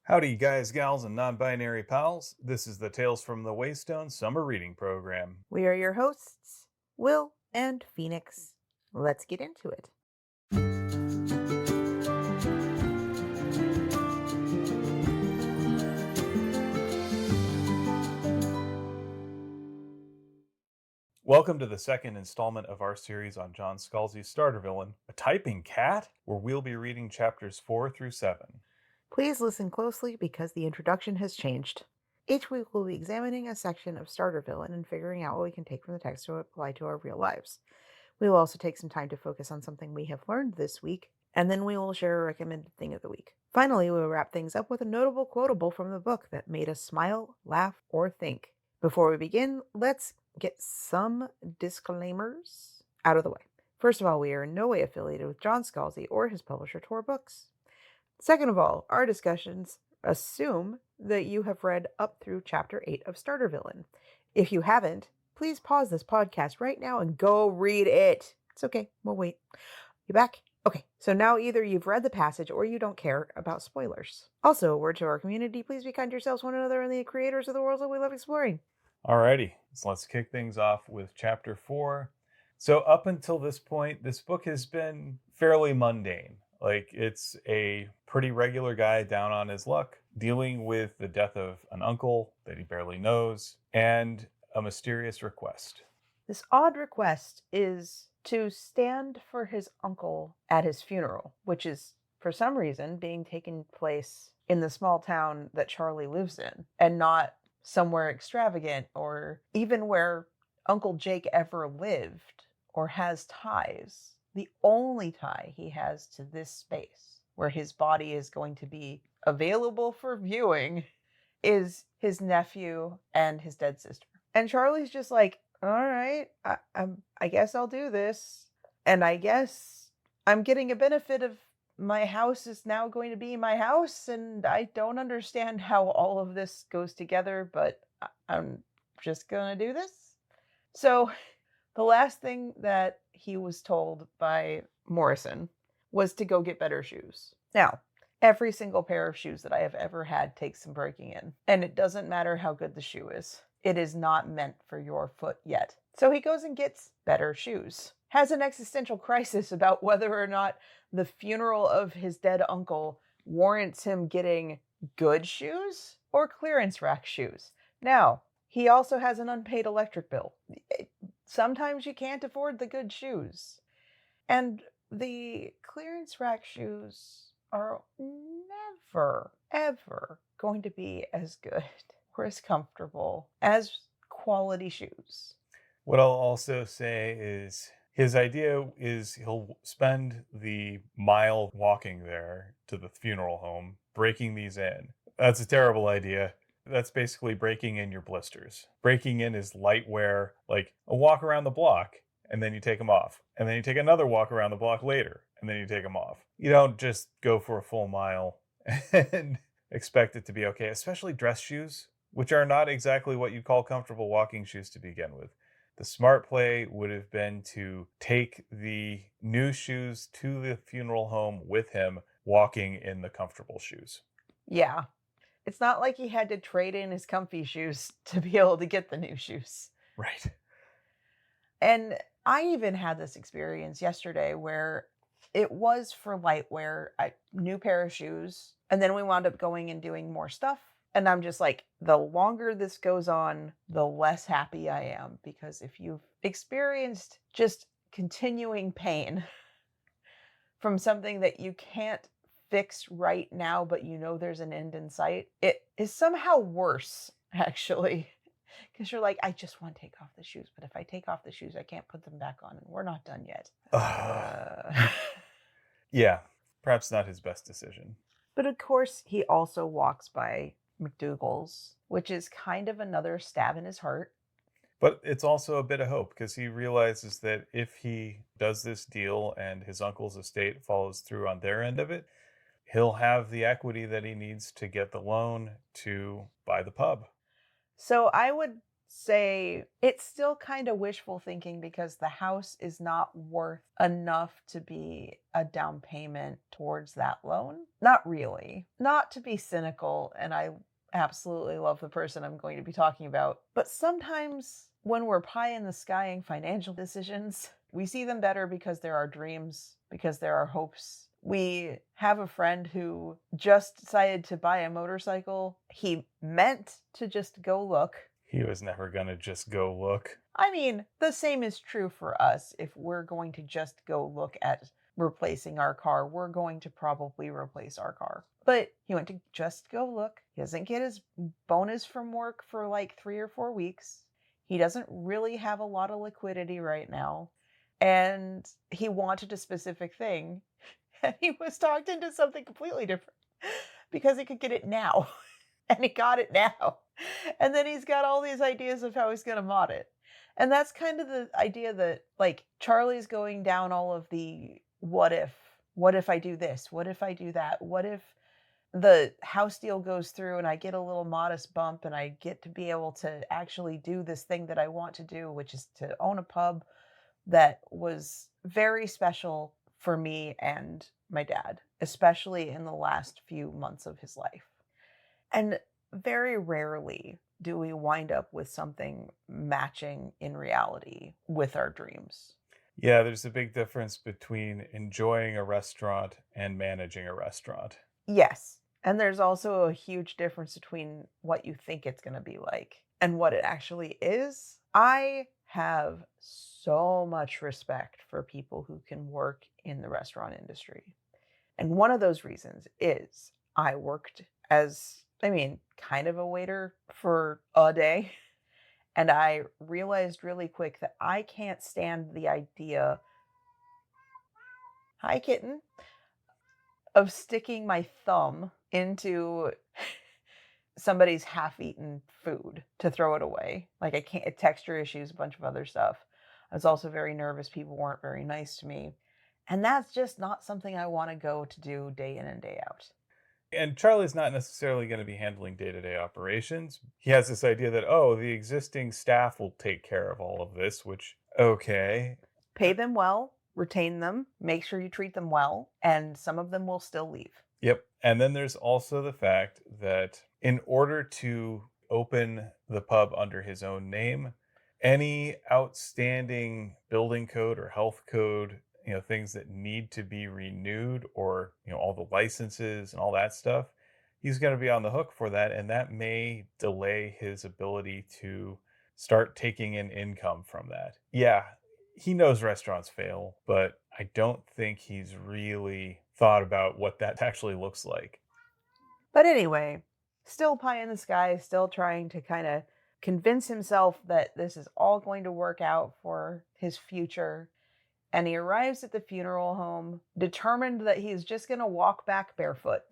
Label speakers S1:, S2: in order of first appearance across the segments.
S1: Howdy, you guys, gals, and non binary pals. This is the Tales from the Waystone Summer Reading Program.
S2: We are your hosts, Will and Phoenix. Let's get into it.
S1: Welcome to the second installment of our series on John Scalzi's starter villain, a typing cat, where we'll be reading chapters 4 through 7.
S2: Please listen closely because the introduction has changed. Each week we'll be examining a section of Starter Villain and figuring out what we can take from the text to apply to our real lives. We will also take some time to focus on something we have learned this week, and then we will share a recommended thing of the week. Finally, we will wrap things up with a notable quotable from the book that made us smile, laugh, or think. Before we begin, let's get some disclaimers out of the way. First of all, we are in no way affiliated with John Scalzi or his publisher, Tor Books. Second of all, our discussions assume that you have read up through Chapter 8 of Starter Villain. If you haven't, please pause this podcast right now and go read it. It's okay, we'll wait. You back? Okay, so now either you've read the passage or you don't care about spoilers. Also, a word to our community, please be kind to yourselves, one another, and the creators of the worlds that we love exploring.
S1: Alrighty, so let's kick things off with chapter 4. So, up until this point, this book has been fairly mundane. Like, it's a pretty regular guy down on his luck, dealing with the death of an uncle that he barely knows, and a mysterious request.
S2: This odd request is to stand for his uncle at his funeral, which is, for some reason, being taken place in the small town that Charlie lives in, and not somewhere extravagant or even where Uncle Jake ever lived or has ties. The only tie he has to this space where his body is going to be available for viewing is his nephew and his dead sister. And Charlie's just like, all right, I guess I'll do this. And I guess I'm getting a benefit of my house is now going to be my house. And I don't understand how all of this goes together, but I'm just going to do this. So the last thing that he was told by Morrison was to go get better shoes. Now, every single pair of shoes that I have ever had takes some breaking in. And it doesn't matter how good the shoe is. It is not meant for your foot yet. So he goes and gets better shoes. Has an existential crisis about whether or not the funeral of his dead uncle warrants him getting good shoes or clearance rack shoes. Now, he also has an unpaid electric bill. Sometimes you can't afford the good shoes. And the clearance rack shoes are never, ever going to be as good or as comfortable as quality shoes.
S1: What I'll also say is his idea is he'll spend the mile walking there to the funeral home, breaking these in. That's a terrible idea. That's basically breaking in your blisters. Breaking in is light wear, like a walk around the block, and then you take them off. And then you take another walk around the block later, and then you take them off. You don't just go for a full mile and expect it to be okay, especially dress shoes, which are not exactly what you call comfortable walking shoes to begin with. The smart play would have been to take the new shoes to the funeral home with him, walking in the comfortable shoes.
S2: Yeah. It's not like he had to trade in his comfy shoes to be able to get the new shoes.
S1: Right.
S2: And I even had this experience yesterday where it was for lightwear, a new pair of shoes, and then we wound up going and doing more stuff. And I'm just like, the longer this goes on, the less happy I am. Because if you've experienced just continuing pain from something that you can't fix right now, but you know there's an end in sight, it is somehow worse, actually. Because you're like, I just want to take off the shoes, but if I take off the shoes, I can't put them back on, and we're not done yet.
S1: Yeah, perhaps not his best decision.
S2: But of course, he also walks by McDougal's, which is kind of another stab in his heart.
S1: But it's also a bit of hope because he realizes that if he does this deal and his uncle's estate follows through on their end of it, he'll have the equity that he needs to get the loan to buy the pub.
S2: So I would say it's still kind of wishful thinking because the house is not worth enough to be a down payment towards that loan. Not really. Not to be cynical, and I absolutely love the person I'm going to be talking about, but sometimes when we're pie in the skying financial decisions, we see them better because there are dreams, because there are hopes. We have a friend who just decided to buy a motorcycle. He meant to just go look.
S1: He was never going to just go look.
S2: I mean, the same is true for us. If we're going to just go look at replacing our car, we're going to probably replace our car. But he went to just go look. He doesn't get his bonus from work for like 3 or 4 weeks. He doesn't really have a lot of liquidity right now. And he wanted a specific thing. And he was talked into something completely different because he could get it now. And he got it now. And then he's got all these ideas of how he's going to mod it. And that's kind of the idea that, like, Charlie's going down all of the what if I do this? What if I do that? What if the house deal goes through and I get a little modest bump and I get to be able to actually do this thing that I want to do, which is to own a pub that was very special for me and my dad, especially in the last few months of his life. And very rarely do we wind up with something matching in reality with our dreams.
S1: Yeah, there's a big difference between enjoying a restaurant and managing a restaurant.
S2: Yes. And there's also a huge difference between what you think it's going to be like and what it actually is. I have so much respect for people who can work in the restaurant industry. And one of those reasons is I worked as, kind of a waiter for a day. And I realized really quick that I can't stand the idea, hi kitten, of sticking my thumb into somebody's half-eaten food to throw it away. Like, I can't, texture issues, a bunch of other stuff. I was also very nervous. People weren't very nice to me. And that's just not something I want to go to do day in and day out.
S1: And Charlie's not necessarily going to be handling day-to-day operations. He has this idea that, oh, the existing staff will take care of all of this, which, okay.
S2: Pay them well, retain them, make sure you treat them well, and some of them will still leave.
S1: Yep. And then there's also the fact that in order to open the pub under his own name, any outstanding building code or health code, things that need to be renewed, or, all the licenses and all that stuff, he's going to be on the hook for that. And that may delay his ability to start taking in income from that. Yeah, he knows restaurants fail, but I don't think he's really thought about what that actually looks like.
S2: But anyway, still pie in the sky, still trying to kind of convince himself that this is all going to work out for his future. And he arrives at the funeral home, determined that he's just going to walk back barefoot.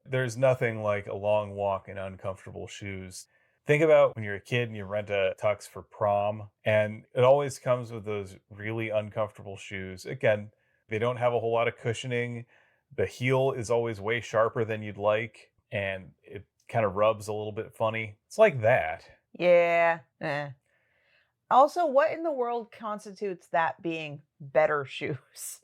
S1: There's nothing like a long walk in uncomfortable shoes. Think about when you're a kid and you rent a tux for prom, and it always comes with those really uncomfortable shoes. Again, they don't have a whole lot of cushioning. The heel is always way sharper than you'd like, and it kind of rubs a little bit funny. It's like that.
S2: Yeah. Also, what in the world constitutes that being better shoes?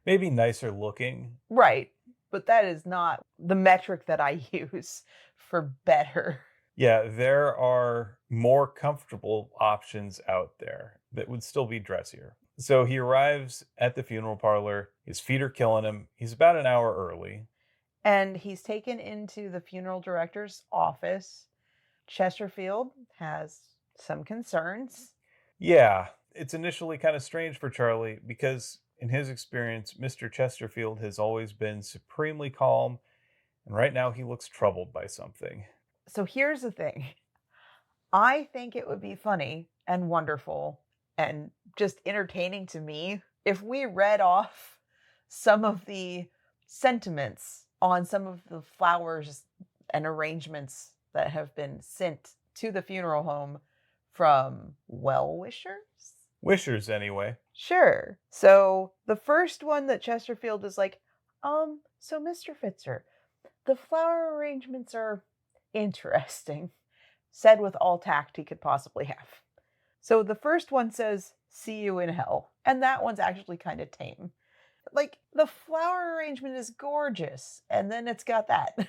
S1: Maybe nicer looking.
S2: Right. But that is not the metric that I use for better.
S1: Yeah, there are more comfortable options out there that would still be dressier. So he arrives at the funeral parlor. His feet are killing him. He's about an hour early.
S2: And he's taken into the funeral director's office. Chesterfield has some concerns.
S1: Yeah, it's initially kind of strange for Charlie because in his experience, Mr. Chesterfield has always been supremely calm. And right now he looks troubled by something.
S2: So here's the thing. I think it would be funny and wonderful and just entertaining to me if we read off some of the sentiments on some of the flowers and arrangements that have been sent to the funeral home from well-wishers?
S1: Wishers, anyway.
S2: Sure. So the first one that Chesterfield is like, so Mr. Fitzer, the flower arrangements are interesting. said with all tact he could possibly have. So the first one says, "See you in hell." And that one's actually kind of tame. Like, the flower arrangement is gorgeous, and then it's got that.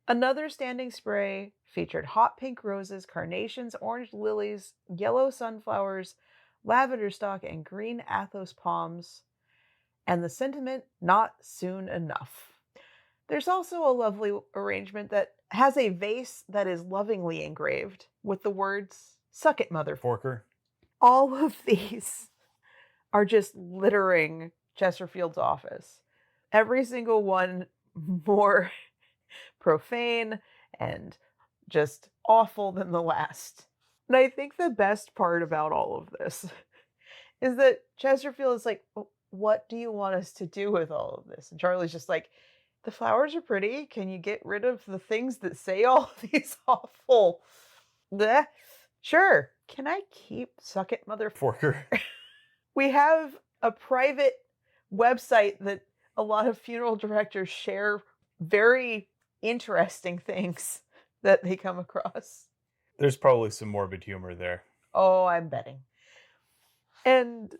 S2: Another standing spray featured hot pink roses, carnations, orange lilies, yellow sunflowers, lavender stalk, and green athos palms. And the sentiment, "Not soon enough." There's also a lovely arrangement that has a vase that is lovingly engraved with the words, "Suck it, mother."
S1: Forker.
S2: All of these are just littering Chesterfield's office. Every single one more profane and just awful than the last. And I think the best part about all of this is that Chesterfield is like, "What do you want us to do with all of this?" And Charlie's just like, "The flowers are pretty. Can you get rid of the things that say all these awful... Bleh. Sure. Can I keep Suck It, Mother
S1: Forker.
S2: We have a private website that a lot of funeral directors share very interesting things that they come across.
S1: There's probably some morbid humor there.
S2: Oh, I'm betting. And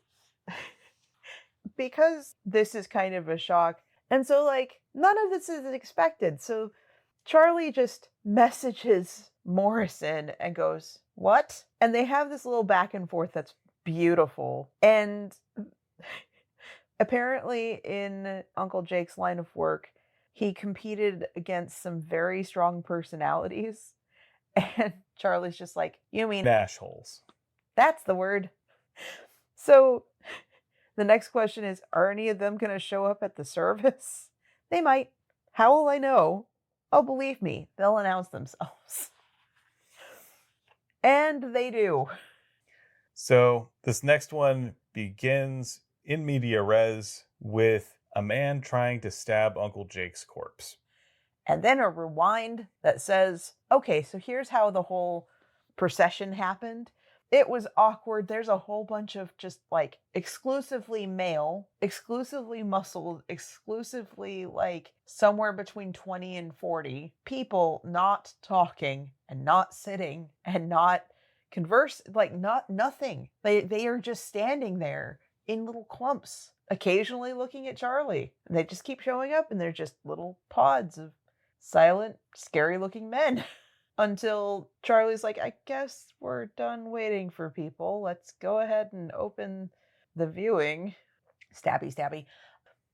S2: because this is kind of a shock, and so, like, none of this is expected. So Charlie just messages Morrison and goes, "What?" And they have this little back and forth that's beautiful. And apparently in Uncle Jake's line of work, he competed against some very strong personalities. And Charlie's just like, "You mean
S1: Ashholes.
S2: That's the word." So the next question is, are any of them going to show up at the service? They might. How will I know? Oh, believe me, they'll announce themselves. And they do.
S1: So this next one begins in media res with a man trying to stab Uncle Jake's corpse.
S2: And then a rewind that says, okay, so here's how the whole procession happened. It was awkward. There's a whole bunch of just like exclusively male, exclusively muscled, exclusively like somewhere between 20 and 40 people not talking and not sitting and not converse, like nothing. They are just standing there in little clumps, occasionally looking at Charlie. And they just keep showing up, and they're just little pods of silent, scary looking men. Until Charlie's like, "I guess we're done waiting for people. Let's go ahead and open the viewing." Stabby, stabby.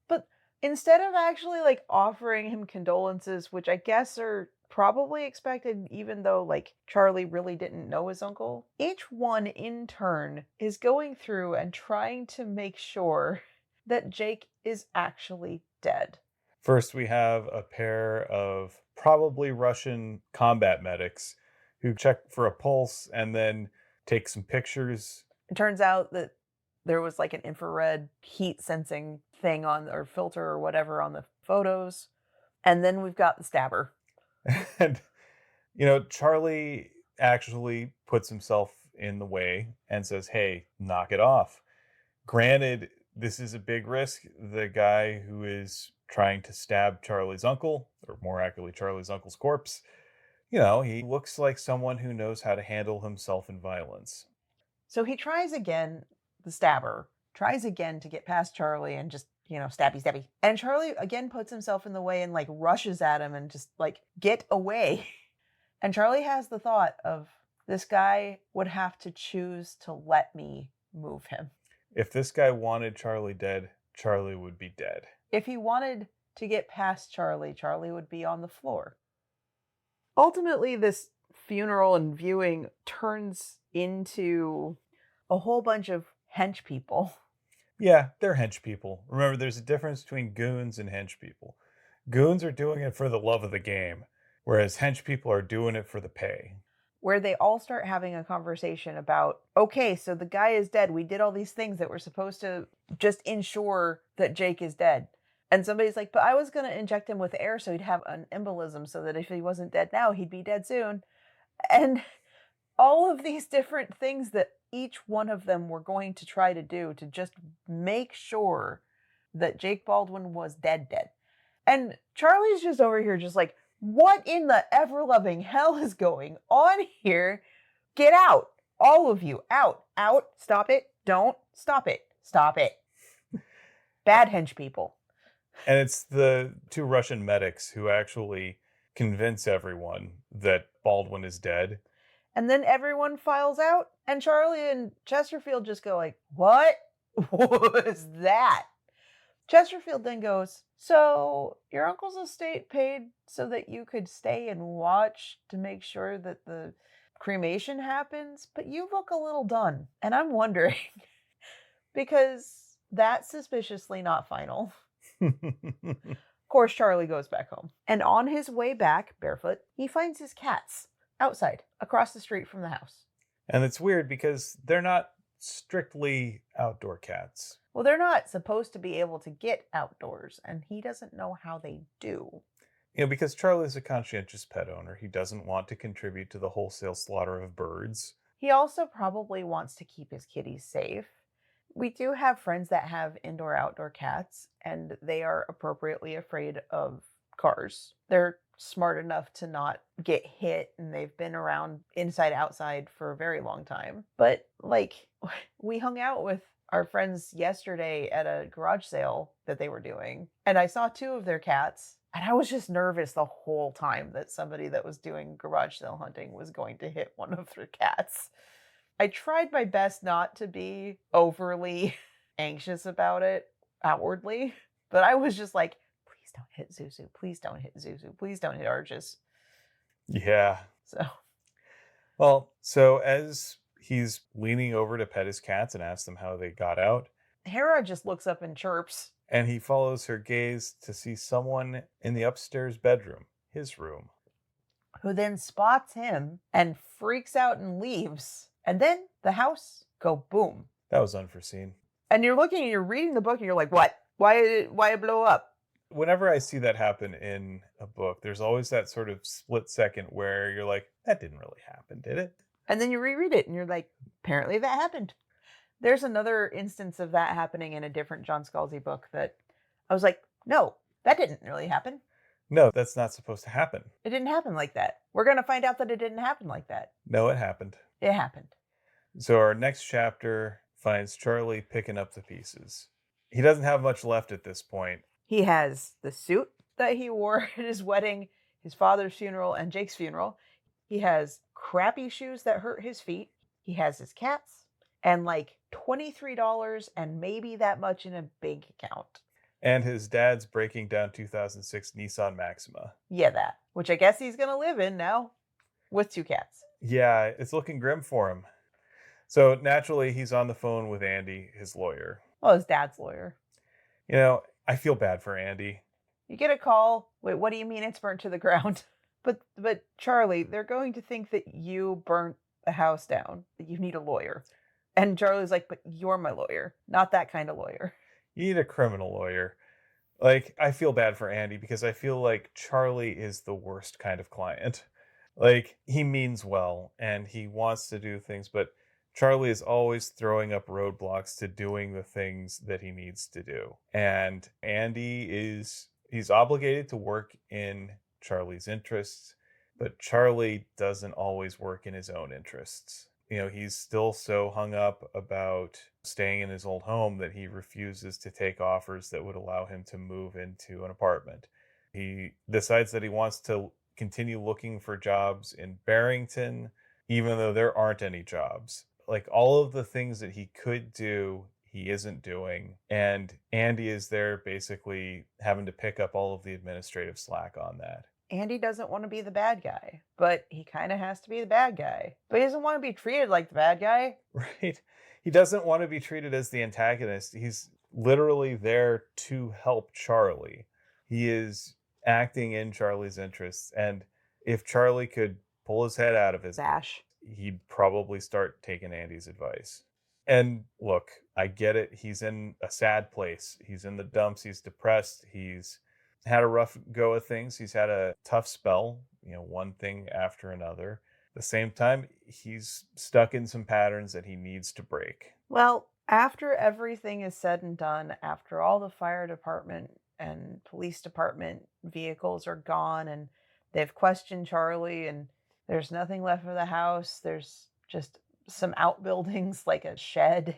S2: But instead of actually like offering him condolences, which I guess are probably expected even though like Charlie really didn't know his uncle, each one in turn is going through and trying to make sure that Jake is actually dead.
S1: First, we have a pair of probably Russian combat medics who check for a pulse and then take some pictures.
S2: It turns out that there was like an infrared heat sensing thing on, or filter or whatever, on the photos. And then we've got the stabber.
S1: And, you know, Charlie actually puts himself in the way and says, "Hey, knock it off." Granted, this is a big risk. The guy who is trying to stab Charlie's uncle, or more accurately, Charlie's uncle's corpse, you know, he looks like someone who knows how to handle himself in violence.
S2: So he tries again, the stabber tries again to get past Charlie and just, you know, stabby, stabby. And Charlie again puts himself in the way and like rushes at him and just like, "Get away." And Charlie has the thought of, this guy would have to choose to let me move him.
S1: If this guy wanted Charlie dead, Charlie would be dead.
S2: If he wanted to get past Charlie, Charlie would be on the floor. Ultimately, this funeral and viewing turns into a whole bunch of hench people.
S1: Yeah, they're hench people. Remember, there's a difference between goons and hench people. Goons are doing it for the love of the game, whereas hench people are doing it for the pay.
S2: Where they all start having a conversation about, okay, so the guy is dead. We did all these things that were supposed to just ensure that Jake is dead. And somebody's like, "But I was going to inject him with air so he'd have an embolism so that if he wasn't dead now, he'd be dead soon." And all of these different things that each one of them were going to try to do to just make sure that Jake Baldwin was dead. And Charlie's just over here just like What in the ever-loving hell is going on here? Get out. All of you. Out. Out. Stop it. Don't. Stop it. Stop it. Bad hench people.
S1: And it's the two Russian medics who actually convince everyone that Baldwin is dead.
S2: And then everyone files out, and Charlie and Chesterfield just go like, what was that? Chesterfield then goes, so your uncle's estate paid so that you could stay and watch to make sure that the cremation happens, but you look a little done. And I'm wondering, because that's suspiciously not final. Of course, Charlie goes back home. And on his way back, barefoot, he finds his cats outside, across the street from the house.
S1: And it's weird because they're not strictly outdoor cats.
S2: Well, they're not supposed to be able to get outdoors, and he doesn't know how they do.
S1: Because Charlie's a conscientious pet owner. He doesn't want to contribute to the wholesale slaughter of birds.
S2: He also probably wants to keep his kitties safe. We do have friends that have indoor-outdoor cats, and they are appropriately afraid of cars. They're smart enough to not get hit, and they've been around inside outside for a very long time. But we hung out with our friends yesterday at a garage sale that they were doing, and I saw two of their cats, and I was just nervous the whole time that somebody that was doing garage sale hunting was going to hit one of their cats. I tried my best not to be overly anxious about it outwardly, but I was just like, please don't hit Zuzu. Please don't hit Zuzu. Please don't hit Arches.
S1: Yeah. So as he's leaning over to pet his cats and ask them how they got out,
S2: Hera just looks up and chirps.
S1: And he follows her gaze to see someone in the upstairs bedroom, his room.
S2: Who then spots him and freaks out and leaves. And then the house go boom.
S1: That was unforeseen.
S2: And you're reading the book and you're like, what? Why it blow up?
S1: Whenever I see that happen in a book, there's always that sort of split second where you're like, that didn't really happen, did it?
S2: And then you reread it and you're like, apparently that happened. There's another instance of that happening in a different John Scalzi book that I was like, no, that didn't really happen.
S1: No, that's not supposed to happen.
S2: It didn't happen like that. We're going to find out that it didn't happen like that.
S1: No, it happened.
S2: It happened.
S1: So our next chapter finds Charlie picking up the pieces. He doesn't have much left at this point.
S2: He has the suit that he wore at his wedding, his father's funeral, and Jake's funeral. He has crappy shoes that hurt his feet. He has his cats and like $23 and maybe that much in a bank account.
S1: And his dad's breaking down 2006 Nissan Maxima.
S2: Yeah, that. Which I guess he's going to live in now with two cats.
S1: Yeah, it's looking grim for him. So naturally, he's on the phone with Andy, his lawyer.
S2: Well, his dad's lawyer.
S1: I feel bad for Andy.
S2: You get a call. Wait, what do you mean it's burnt to the ground? But Charlie, they're going to think that you burnt the house down. That you need a lawyer. And Charlie's like, but you're my lawyer. Not that kind of lawyer.
S1: You need a criminal lawyer. I feel bad for Andy because I feel like Charlie is the worst kind of client. He means well and he wants to do things, but Charlie is always throwing up roadblocks to doing the things that he needs to do. And Andy he's obligated to work in Charlie's interests, but Charlie doesn't always work in his own interests. He's still so hung up about staying in his old home that he refuses to take offers that would allow him to move into an apartment. He decides that he wants to continue looking for jobs in Barrington, even though there aren't any jobs. All of the things that he could do, he isn't doing. And Andy is there basically having to pick up all of the administrative slack on that.
S2: Andy doesn't want to be the bad guy, but he kind of has to be the bad guy. But he doesn't want to be treated like the bad guy.
S1: Right. He doesn't want to be treated as the antagonist. He's literally there to help Charlie. He is acting in Charlie's interests. And if Charlie could pull his head out of his
S2: ash,
S1: he'd probably start taking Andy's advice. And look, I get it. He's in a sad place. He's in the dumps. He's depressed. He's had a rough go of things. He's had a tough spell, one thing after another. At the same time, he's stuck in some patterns that he needs to break.
S2: Well, after everything is said and done, after all the fire department and police department vehicles are gone and They've questioned Charlie, and there's nothing left of the house. There's just some outbuildings, like a shed.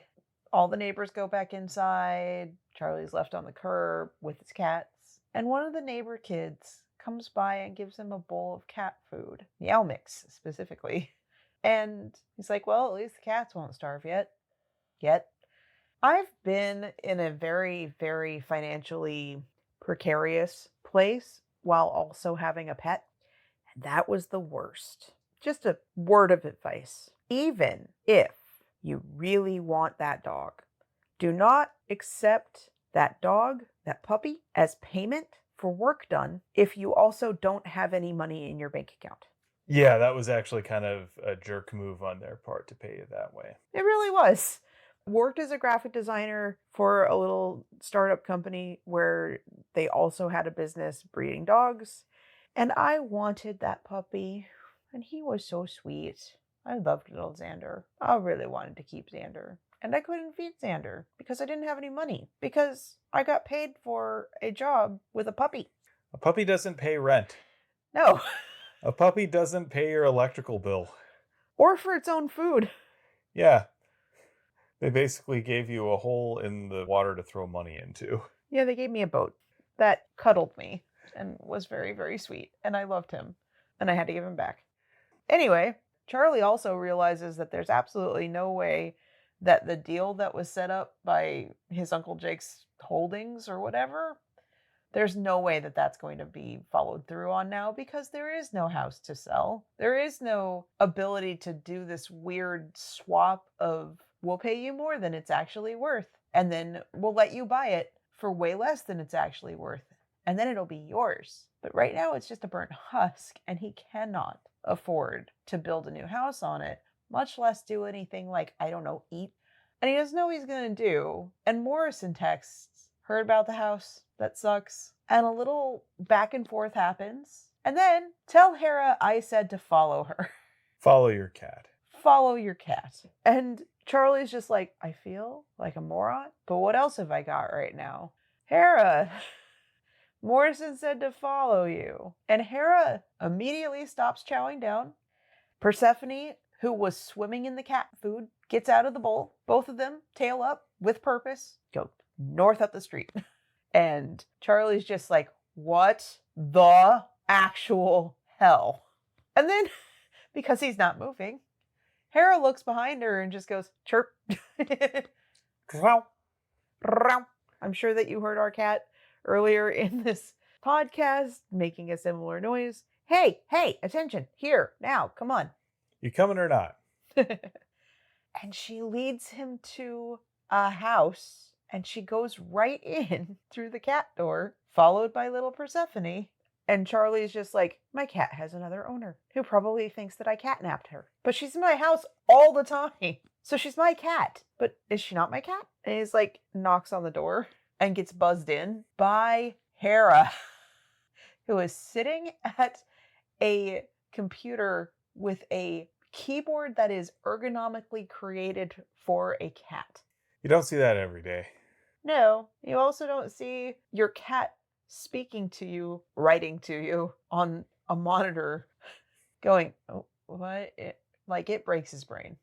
S2: All the neighbors go back inside. Charlie's left on the curb with his cats. And one of the neighbor kids comes by and gives him a bowl of cat food. Meow Mix, specifically. And he's like, well, at least the cats won't starve yet. I've been in a very, very financially precarious place while also having a pet. And that was the worst. Just a word of advice. Even if you really want that dog, do not accept that dog, that puppy, as payment for work done if you also don't have any money in your bank account.
S1: Yeah, that was actually kind of a jerk move on their part to pay you that way.
S2: It really was. Worked as a graphic designer for a little startup company where they also had a business breeding dogs. And I wanted that puppy. And he was so sweet. I loved little Xander. I really wanted to keep Xander. And I couldn't feed Xander because I didn't have any money. Because I got paid for a job with a puppy.
S1: A puppy doesn't pay rent.
S2: No.
S1: A puppy doesn't pay your electrical bill.
S2: Or for its own food.
S1: Yeah. They basically gave you a hole in the water to throw money into.
S2: Yeah, they gave me a boat that cuddled me and was very, very sweet. And I loved him. And I had to give him back. Anyway, Charlie also realizes that there's absolutely no way that the deal that was set up by his Uncle Jake's holdings or whatever, there's no way that that's going to be followed through on now because there is no house to sell. There is no ability to do this weird swap of we'll pay you more than it's actually worth, and then we'll let you buy it for way less than it's actually worth, and then it'll be yours. But right now it's just a burnt husk, and he cannot afford to build a new house on it, much less do anything like, I don't know, eat. And he doesn't know what he's going to do. And Morrison texts, heard about the house, that sucks. And a little back and forth happens. And then, tell Hera I said to follow her.
S1: Follow your cat.
S2: Follow your cat. And Charlie's just like, I feel like a moron, but what else have I got right now? Hera, Morrison said to follow you. And Hera immediately stops chowing down. Persephone, who was swimming in the cat food, gets out of the bowl. Both of them, tail up, with purpose, go north up the street. And Charlie's just like, what the actual hell? And then, because he's not moving, Hera looks behind her and just goes, chirp. I'm sure that you heard our cat earlier in this podcast making a similar noise. Hey, attention, here, now, come on.
S1: You coming or not?
S2: And she leads him to a house, and she goes right in through the cat door, followed by little Persephone. And Charlie's just like, my cat has another owner who probably thinks that I catnapped her. But she's in my house all the time. So she's my cat. But is she not my cat? And he's like, knocks on the door and gets buzzed in by Hera, who is sitting at a computer with a keyboard that is ergonomically created for a cat.
S1: You don't see that every day.
S2: No, you also don't see your cat speaking to you, writing to you on a monitor, going, oh, what? It breaks his brain.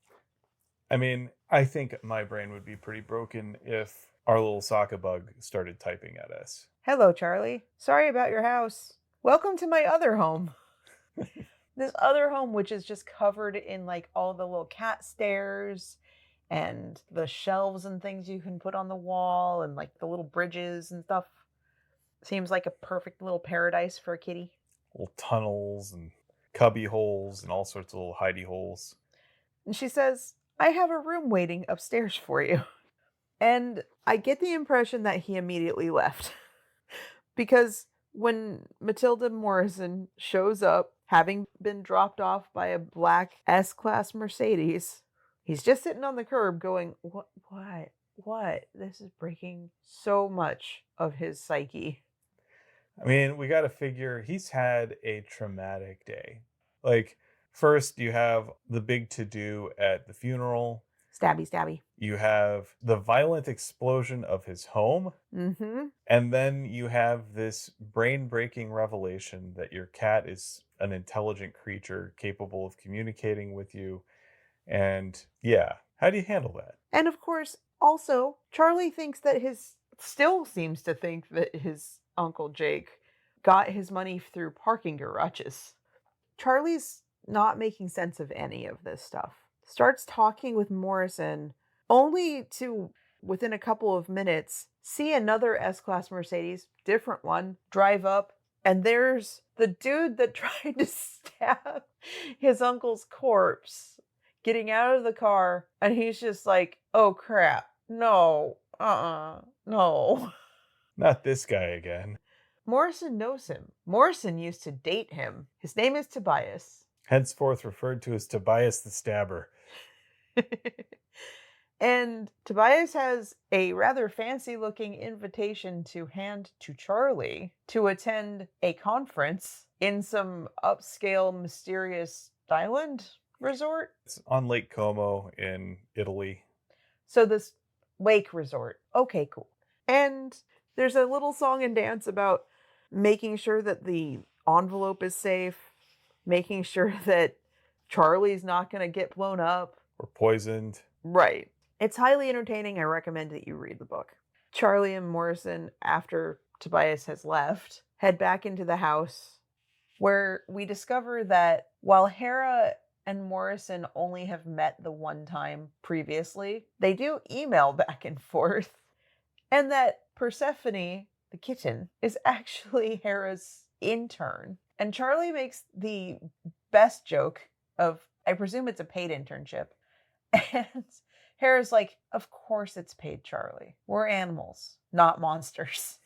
S1: I mean, I think my brain would be pretty broken if our little Sokka bug started typing at us.
S2: Hello, Charlie. Sorry about your house. Welcome to my other home. This other home, which is just covered in like all the little cat stairs and the shelves and things you can put on the wall and like the little bridges and stuff. Seems like a perfect little paradise for a kitty.
S1: Little tunnels and cubby holes and all sorts of little hidey holes.
S2: And she says, I have a room waiting upstairs for you. And I get the impression that he immediately left. Because when Matilda Morrison shows up, having been dropped off by a black S-Class Mercedes, he's just sitting on the curb going, what? This is breaking so much of his psyche.
S1: I mean, we got to figure he's had a traumatic day. Like, first you have the big to-do at the funeral.
S2: Stabby, stabby.
S1: You have the violent explosion of his home.
S2: Mm-hmm.
S1: And then you have this brain-breaking revelation that your cat is an intelligent creature capable of communicating with you. And yeah, how do you handle that?
S2: And of course, also, Charlie still seems to think that his Uncle Jake got his money through parking garages. Charlie's not making sense of any of this stuff. Starts talking with Morrison only to, within a couple of minutes, see another S-Class Mercedes, different one, drive up, and there's the dude that tried to stab his uncle's corpse getting out of the car, and he's just like, oh crap, no, no.
S1: Not this guy again.
S2: Morrison knows him. Morrison used to date him. His name is Tobias.
S1: Henceforth referred to as Tobias the Stabber.
S2: And Tobias has a rather fancy looking invitation to hand to Charlie to attend a conference in some upscale mysterious island resort.
S1: It's on Lake Como in Italy.
S2: So this lake resort. Okay, cool. And there's a little song and dance about making sure that the envelope is safe, making sure that Charlie's not going to get blown up.
S1: Or poisoned.
S2: Right. It's highly entertaining. I recommend that you read the book. Charlie and Morrison, after Tobias has left, head back into the house where we discover that while Hera and Morrison only have met the one time previously, they do email back and forth, and that Persephone, the kitten, is actually Hera's intern. And Charlie makes the best joke of, I presume it's a paid internship, and Hera's like, of course it's paid, Charlie. We're animals, not monsters.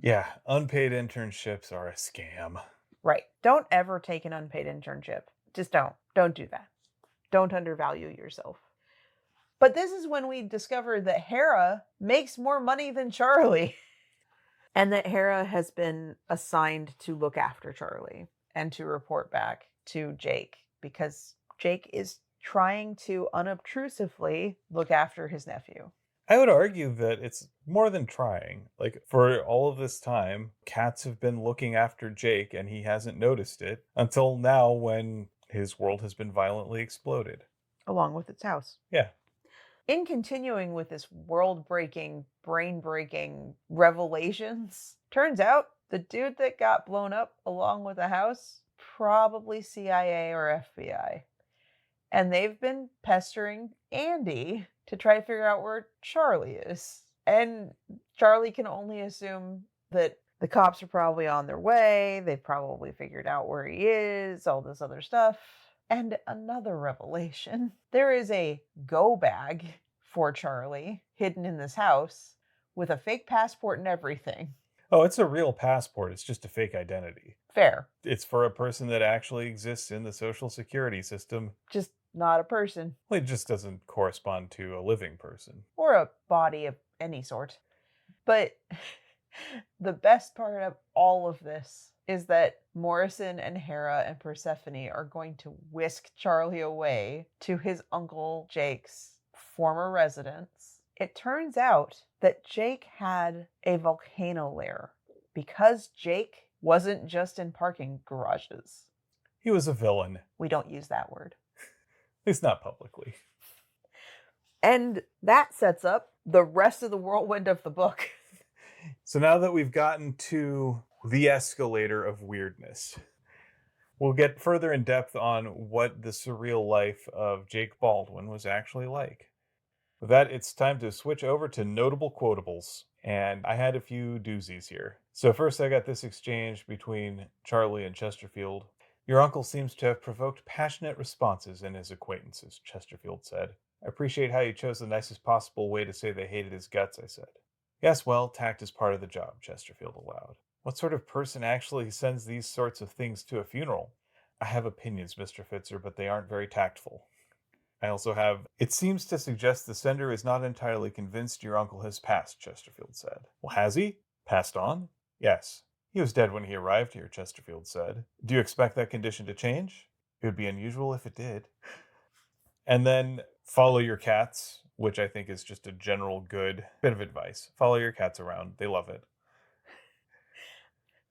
S1: Yeah, unpaid internships are a scam.
S2: Right. Don't ever take an unpaid internship. Just don't. Don't do that. Don't undervalue yourself. But this is when we discover that Hera makes more money than Charlie. And that Hera has been assigned to look after Charlie and to report back to Jake, because Jake is trying to unobtrusively look after his nephew.
S1: I would argue that it's more than trying. Like, for all of this time, cats have been looking after Jake and he hasn't noticed it until now when his world has been violently exploded.
S2: Along with its house.
S1: Yeah.
S2: In continuing with this world-breaking, brain-breaking revelations, turns out the dude that got blown up along with the house, probably CIA or FBI. And they've been pestering Andy to try to figure out where Charlie is. And Charlie can only assume that the cops are probably on their way, they've probably figured out where he is, all this other stuff. And another revelation. There is a go bag for Charlie hidden in this house with a fake passport and everything.
S1: Oh, it's a real passport. It's just a fake identity.
S2: Fair.
S1: It's for a person that actually exists in the social security system.
S2: Just not a person.
S1: Well, it just doesn't correspond to a living person.
S2: Or a body of any sort. But the best part of all of this is that Morrison and Hera and Persephone are going to whisk Charlie away to his uncle Jake's former residence. It turns out that Jake had a volcano lair because Jake wasn't just in parking garages.
S1: He was a villain.
S2: We don't use that word.
S1: At least not publicly.
S2: And that sets up the rest of the whirlwind of the book.
S1: So now that we've gotten to the escalator of weirdness, we'll get further in depth on what the surreal life of Jake Baldwin was actually like. With that, it's time to switch over to notable quotables. And I had a few doozies here. So first I got this exchange between Charlie and Chesterfield. Your uncle seems to have provoked passionate responses in his acquaintances, Chesterfield said. I appreciate how you chose the nicest possible way to say they hated his guts, I said. Yes, well, tact is part of the job, Chesterfield allowed. What sort of person actually sends these sorts of things to a funeral? I have opinions, Mr. Fitzer, but they aren't very tactful. I also have, it seems to suggest the sender is not entirely convinced your uncle has passed, Chesterfield said. Well, has he? Passed on? Yes. He was dead when he arrived here, Chesterfield said. Do you expect that condition to change? It would be unusual if it did. And then Follow your cats, which I think is just a general good bit of advice. Follow your cats around. They love it.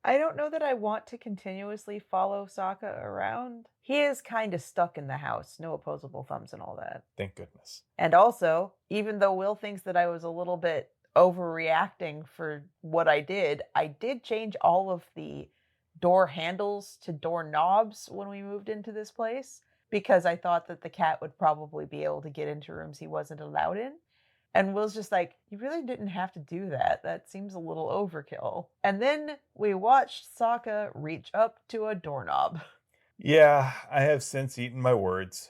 S2: I don't know that I want to continuously follow Sokka around. He is kind of stuck in the house, no opposable thumbs and all that.
S1: Thank goodness.
S2: And also, even though Will thinks that I was a little bit overreacting for what I did change all of the door handles to door knobs when we moved into this place because I thought that the cat would probably be able to get into rooms he wasn't allowed in. And Will's just like, you really didn't have to do that. That seems a little overkill. And then we watched Sokka reach up to a doorknob.
S1: Yeah, I have since eaten my words.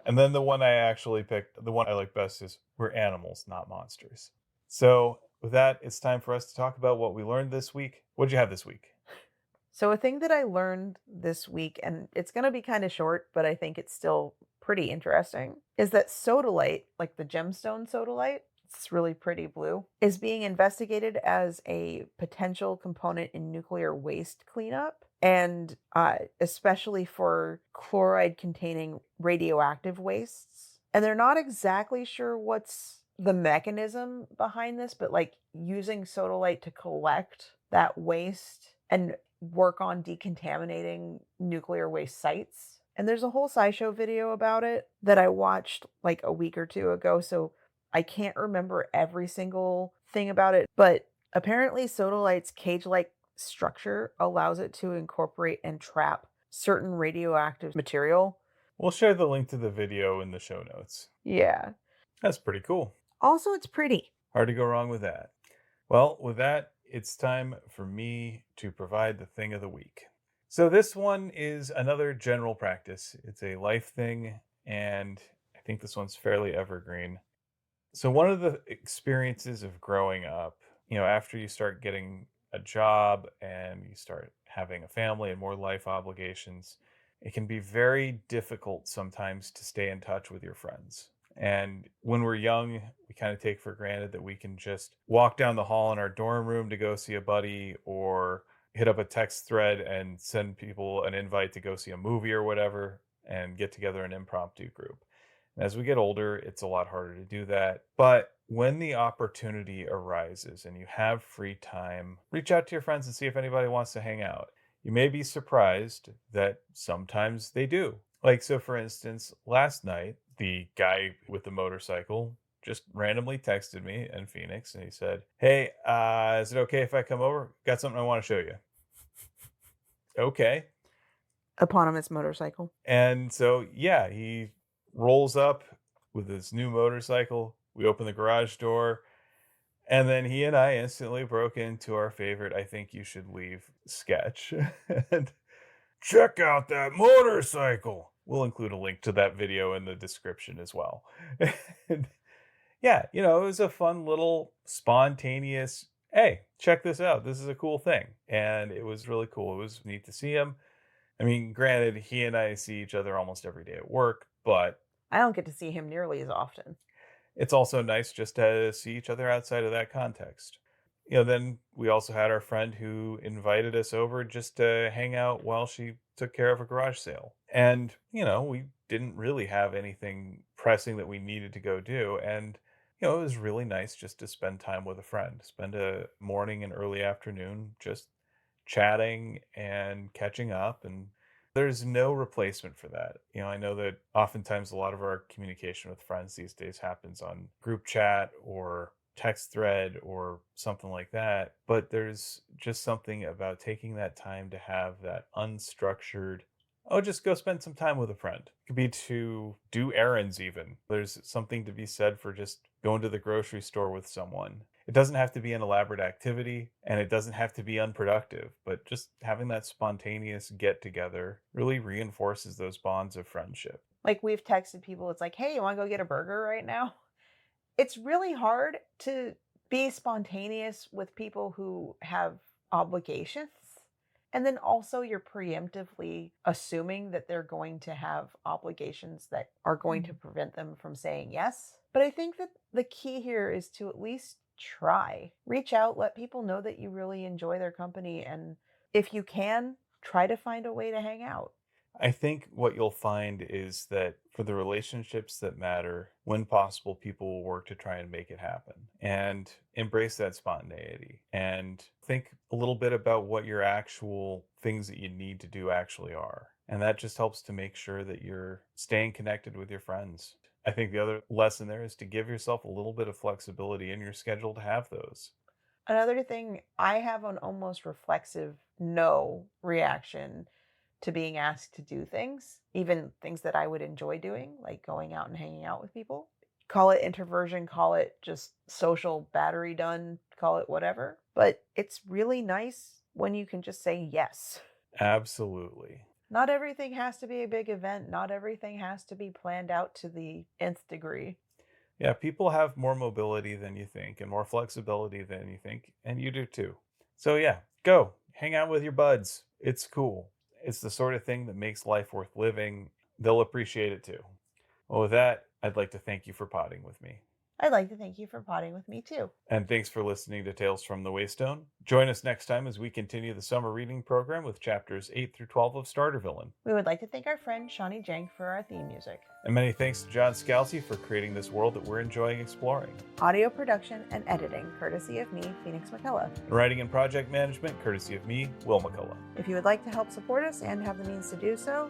S1: And then the one I actually picked, the one I like best is we're animals, not monsters. So with that, it's time for us to talk about what we learned this week. What'd you have this week?
S2: So, a thing that I learned this week, and it's going to be kind of short, but I think it's still pretty interesting, is that Sodalite, like the gemstone Sodalite, it's really pretty blue, is being investigated as a potential component in nuclear waste cleanup, and especially for chloride containing radioactive wastes. And they're not exactly sure what's the mechanism behind this, but like using Sodalite to collect that waste and work on decontaminating nuclear waste sites. And there's a whole SciShow video about it that I watched like a week or two ago, so I can't remember every single thing about it, but apparently Sodalite's cage-like structure allows it to incorporate and trap certain radioactive material.
S1: We'll share the link to the video in the show notes.
S2: Yeah.
S1: That's pretty cool.
S2: Also, it's pretty.
S1: Hard to go wrong with that. Well, with that, it's time for me to provide the thing of the week. So this one is another general practice. It's a life thing, and I think this one's fairly evergreen. So one of the experiences of growing up, after you start getting a job and you start having a family and more life obligations, it can be very difficult sometimes to stay in touch with your friends. And when we're young, we kind of take for granted that we can just walk down the hall in our dorm room to go see a buddy or hit up a text thread and send people an invite to go see a movie or whatever and get together an impromptu group. And as we get older, it's a lot harder to do that. But when the opportunity arises and you have free time, reach out to your friends and see if anybody wants to hang out. You may be surprised that sometimes they do. Like, so for instance, last night, the guy with the motorcycle just randomly texted me in Phoenix and he said, "Hey, is it okay if I come over? Got something I want to show you." Okay.
S2: Eponymous motorcycle.
S1: And so, yeah, he rolls up with his new motorcycle. We open the garage door. And then he and I instantly broke into our favorite I Think You Should Leave sketch. And check out that motorcycle. We'll include a link to that video in the description as well. And yeah, it was a fun little spontaneous, hey, check this out. This is a cool thing. And it was really cool. It was neat to see him. I mean, granted, he and I see each other almost every day at work, but
S2: I don't get to see him nearly as often.
S1: It's also nice just to see each other outside of that context. Then we also had our friend who invited us over just to hang out while she took care of a garage sale. And, we didn't really have anything pressing that we needed to go do. And, it was really nice just to spend time with a friend, spend a morning and early afternoon just chatting and catching up. And there's no replacement for that. I know that oftentimes a lot of our communication with friends these days happens on group chat or text thread or something like that. But there's just something about taking that time to have that unstructured, oh, just go spend some time with a friend. It could be to do errands even. There's something to be said for just going to the grocery store with someone. It doesn't have to be an elaborate activity and it doesn't have to be unproductive, but just having that spontaneous get together really reinforces those bonds of friendship.
S2: Like, we've texted people, it's like, hey, you want to go get a burger right now? It's really hard to be spontaneous with people who have obligations. And then also you're preemptively assuming that they're going to have obligations that are going to prevent them from saying yes. But I think that the key here is to at least try. Reach out, let people know that you really enjoy their company, and if you can, try to find a way to hang out.
S1: I think what you'll find is that for the relationships that matter, when possible, people will work to try and make it happen and embrace that spontaneity and think a little bit about what your actual things that you need to do actually are. And that just helps to make sure that you're staying connected with your friends. I think the other lesson there is to give yourself a little bit of flexibility in your schedule to have those.
S2: Another thing, I have an almost reflexive no reaction to being asked to do things, even things that I would enjoy doing, like going out and hanging out with people. Call it introversion, call it just social battery done, call it whatever. But it's really nice when you can just say yes.
S1: Absolutely.
S2: Not everything has to be a big event, not everything has to be planned out to the nth degree.
S1: Yeah, people have more mobility than you think and more flexibility than you think, and you do too. So, yeah, go hang out with your buds. It's cool. It's the sort of thing that makes life worth living. They'll appreciate it too. Well, with that, I'd like to thank you for potting with me.
S2: I'd like to thank you for potting with me too.
S1: And thanks for listening to Tales from the Waystone. Join us next time as we continue the summer reading program with chapters 8 through 12 of Starter Villain.
S2: We would like to thank our friend Shawnee Jank for our theme music.
S1: And many thanks to John Scalzi for creating this world that we're enjoying exploring.
S2: Audio production and editing, courtesy of me, Phoenix McCullough.
S1: Writing and project management, courtesy of me, Will McCullough.
S2: If you would like to help support us and have the means to do so,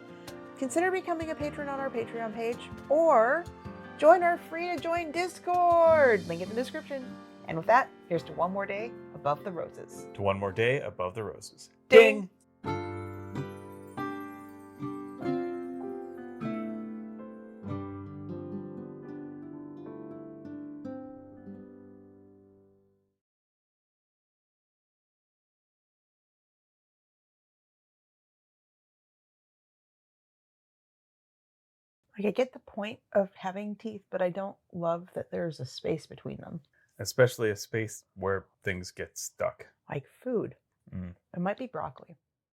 S2: consider becoming a patron on our Patreon page or join our free to join Discord. Link in the description. And with that, here's to one more day above the roses.
S1: To one more day above the roses.
S2: Ding! Like, I get the point of having teeth, but I don't love that there's a space between them.
S1: Especially a space where things get stuck.
S2: Like food. It might be broccoli.